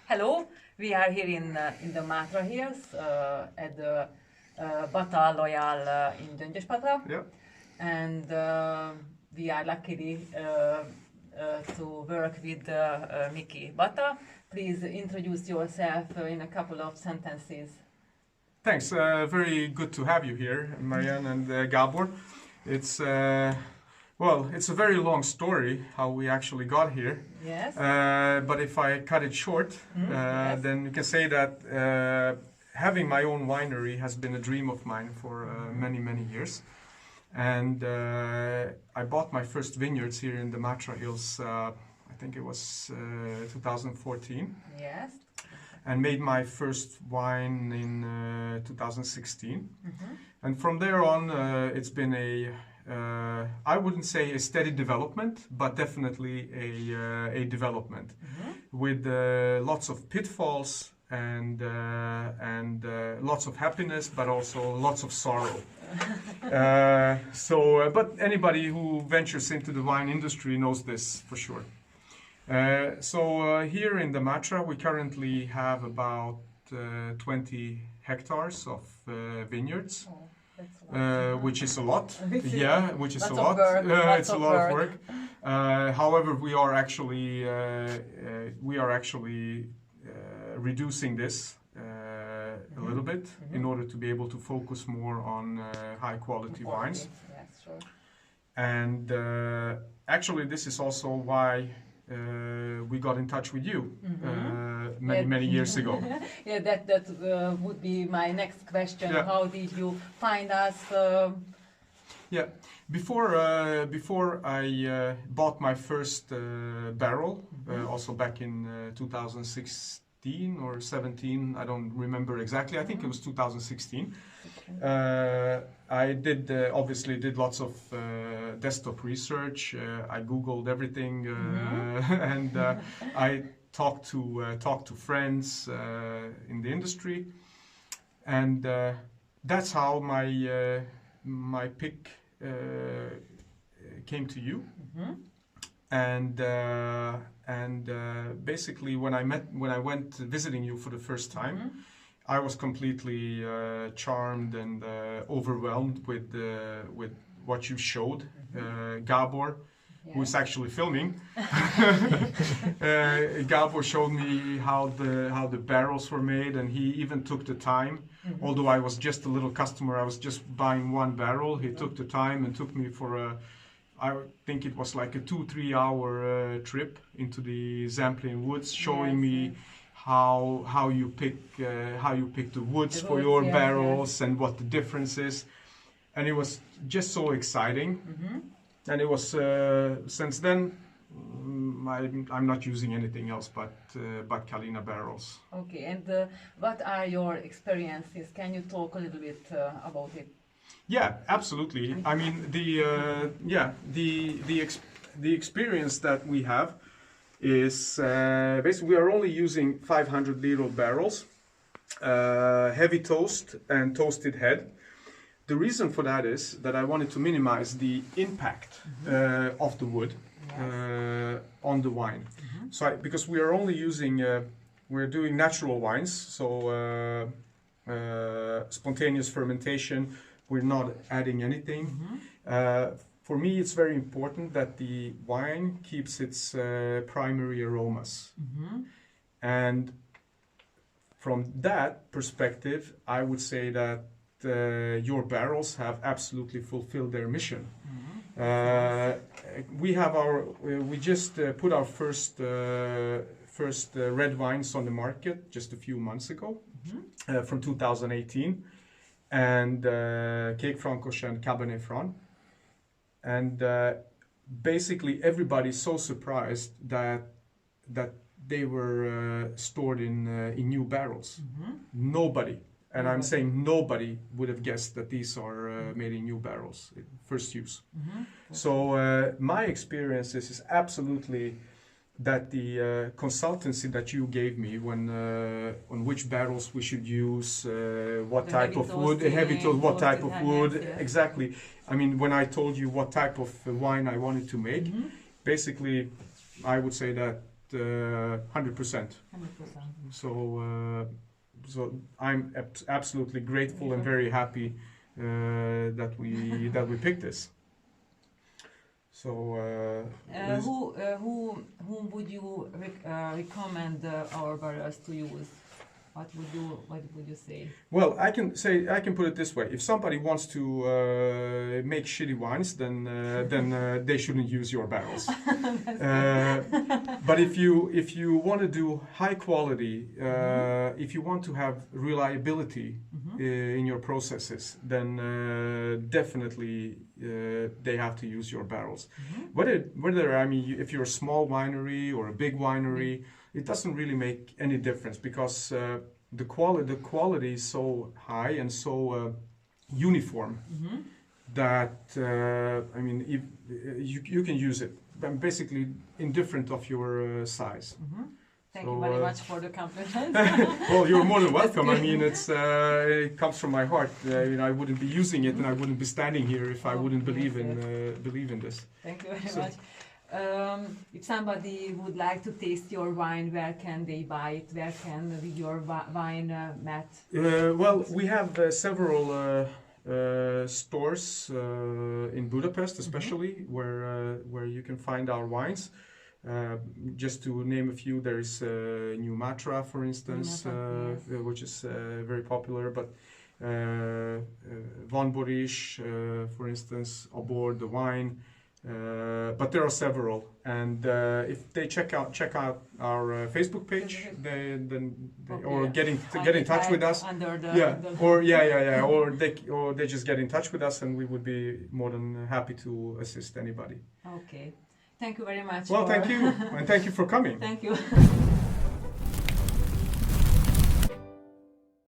Hello, we are here in the Mátra Hills at the Bata-Loyal in Gyöngyöspata. Yeah. And we are lucky to work with Miki. Bata, please introduce yourself in a couple of sentences. Thanks. Very good to have you here, Marianne and Gabor. It's it's a very long story how we actually got here. Yes. But if I cut it short, yes. then you can say that having my own winery has been a dream of mine for many years. And I bought my first vineyards here in the Mátra Hills. I think it was 2014. Yes. And made my first wine in 2016. And from there on, it's been I wouldn't say a steady development, but definitely a development with lots of pitfalls and lots of happiness, but also lots of sorrow. But anybody who ventures into the wine industry knows this for sure. Here in the Mátra, we currently have about 20 hectares of vineyards. Oh, which is a lot. Yeah, which is a Lots lot. of work. It's a lot of work. However, we are actually reducing this a little bit in order to be able to focus more on high quality wines. Yes, sure. And actually, this is also why we got in touch with you many years ago. Yeah, that would be my next question. Yeah. How did you find us? Yeah, before I bought my first barrel, also back in 2016 or 17, I don't remember exactly. I think it was 2016. I did obviously did lots of desktop research. I Googled everything, and I talked to friends in the industry, and that's how my pick came to you. And basically when I went visiting you for the first time, I was completely charmed and overwhelmed with what you showed. Gabor, who is actually filming, Gabor showed me how the barrels were made, and he even took the time. Although I was just a little customer, I was just buying one barrel. He took the time and took me for I think it was like a 2-3 hour trip into the Zamplin woods, showing me how you pick the woods for your barrels and what the difference is, and it was just so exciting. And it was since then I'm not using anything else but Kalina Barrels. Okay, and what are your experiences? Can you talk a little bit about it? Yeah, absolutely. I mean the experience that we have is basically we are only using 500-liter barrels, heavy toast and toasted head. The reason for that is that I wanted to minimize the impact of the wood on the wine. So because we are only using, we're doing natural wines, so spontaneous fermentation, we're not adding anything. For me, it's very important that the wine keeps its primary aromas. And from that perspective, I would say that your barrels have absolutely fulfilled their mission. We just put our first red wines on the market just a few months ago, from 2018, and Cape Francos and Cabernet Franc. And basically everybody's so surprised that they were stored in new barrels. Nobody, and I'm saying nobody, would have guessed that these are made in new barrels, first use. So my experience is absolutely that the consultancy that you gave me when on which barrels we should use, what type of wood, what type of wood, exactly. I mean, when I told you what type of wine I wanted to make, basically I would say that 100%. 100%. So I'm absolutely grateful and very happy that we picked this. So whom would you recommend our barrels to use? What would you say? Well, I can put it this way: if somebody wants to make shitty wines, then they shouldn't use your barrels. But if you want to do high quality, if you want to have reliability in your processes, then definitely they have to use your barrels. Whether I mean, if you're a small winery or a big winery, it doesn't really make any difference, because the quality is so high and so uniform that I mean, if you can use it basically indifferent of your size. Thank you very much for the compliment. Well, you're more than welcome. I mean, it comes from my heart. You know, I wouldn't be using it, and I wouldn't be standing here if I wouldn't believe in this. Thank you very much. If somebody would like to taste your wine, where can they buy it? Where can your wine met? Well, we have several stores in Budapest, especially where you can find our wines. Just to name a few, there is New Mátra, for instance, which is very popular. But Van Boris, for instance, Aboard the Wine. But there are several, and if they check out our Facebook page, or get in touch with us, or they just get in touch with us, and we would be more than happy to assist anybody. Okay, thank you very much. Well, thank you, and thank you for coming. Thank you.